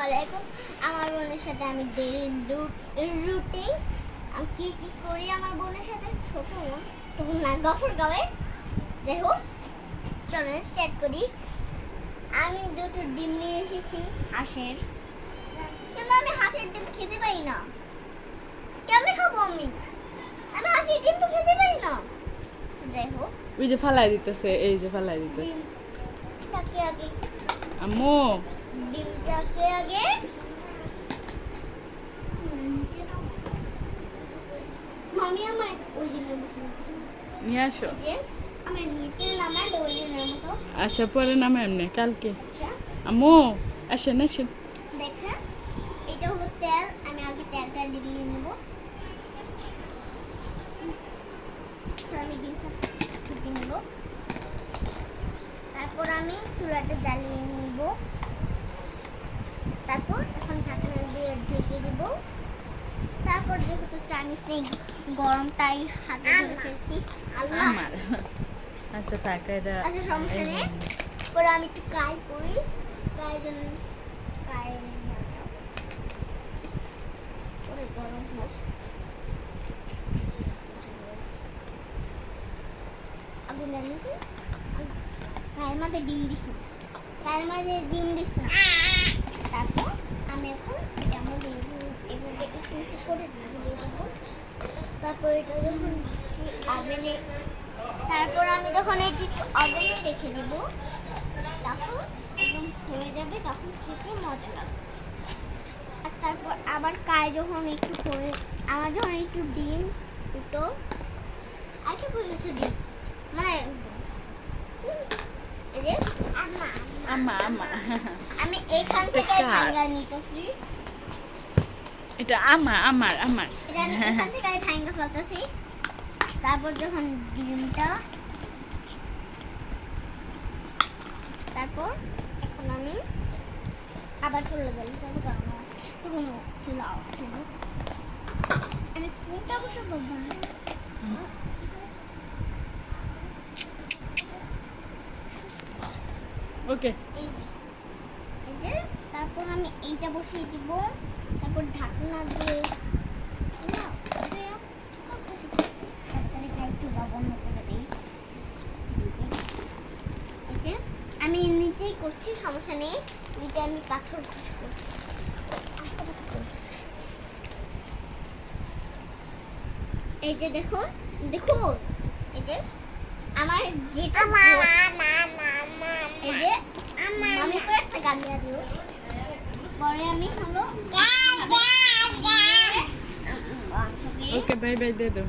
আলাইকুম। আমার বোনের সাথে আমি ডেইলি রুটিন আমি কি করি আমার বোনের সাথে। ছোট বোন তখন না গফর গাওয়ে। যাই হোক, চলো স্টার্ট করি। আমি দুটো ডিম নিয়ে এসেছি হাঁসের, কিন্তু আমি হাঁসের ডিম খেতে পারি না। কেমনে খাবো আমি? আমি হাঁসের ডিম তো খেতে পারি না। যাই হোক, ওই যে ফালাই দিতেছে, এই যে ফালাই দিতেছে ডিমটাকে আগে আম্মু। ডিমটাকে আগে মামি আমার ওই দিনের বসে নিয়ে আসো। যে আমি নিতে নামাই ওই দিনের মতো। আচ্ছা, পরে নামে এমনি কালকে। আচ্ছা, আম্মু আসেন আসেন। দেখেন এটা হলো তেল। আমি আগে তেলটা দিয়ে নেব। আমি ডিমটা ভেজে নেব। তারপর আমি চুলাটা জ্বালিয়ে নেব। তারপর এখন ঢাকনা দিয়ে ঢেকে দেব। তারপর যেহেতু চাইনিজ গরমটাই হাতে ধরে ফেলছি। আল্লাহ, আমার আচ্ছা থাক এটা। আচ্ছা সমস্যা নেই। পরে আমি একটু কাই করি। কাই জন্য কাই পরে গরম হোক। আগুন জ্বালিয়ে দিই। কায়ের মধ্যে ডিম দিস না, কায়ের মধ্যে ডিম দিস না। তারপর আমি এখন যেমন এভাবে একটু একটু করে দিয়ে দেবো। তারপর এটা যখন আগুনে, তারপর আমি যখন এটি আগুনে রেখে দেবো, তখন একদম হয়ে যাবে। তখন খেতে মজা লাগবে। আর তারপর আবার কায় যখন একটু হয়ে, আমার যখন একটু ডিম দুটো আর একটু কিছু ডিম মানে এই যে আম্মা আম্মা আমি এখান থেকে ভাঙা নিতেছি। এটা আমার আমার আমার এটা আমি এখান থেকে ভাঙা ফেলতেছি। তারপর যখন ডিমটা, তারপর এখন আমি আবার চুলা জ্বালি। তারপর গরম হয় তখন চুলা অফ ছিল। আমি কোনটা বসাবো? ওকে। এই যে তারপর আমি এইটা বসিয়ে দিব। তারপর ঢাকনা দিয়ে একটু বন্ধ করে দিই। এই যে আমি নিচেই করছি, সমস্যা নেই। নিচে আমি পাথর ঘষবো। এই যে দেখুন দেখুন, এই যে আমার যেটা এই যে আমি তো একটা গান দিয়ে দিও। পরে আমি হলো ওকে বাই বাই দে দাও।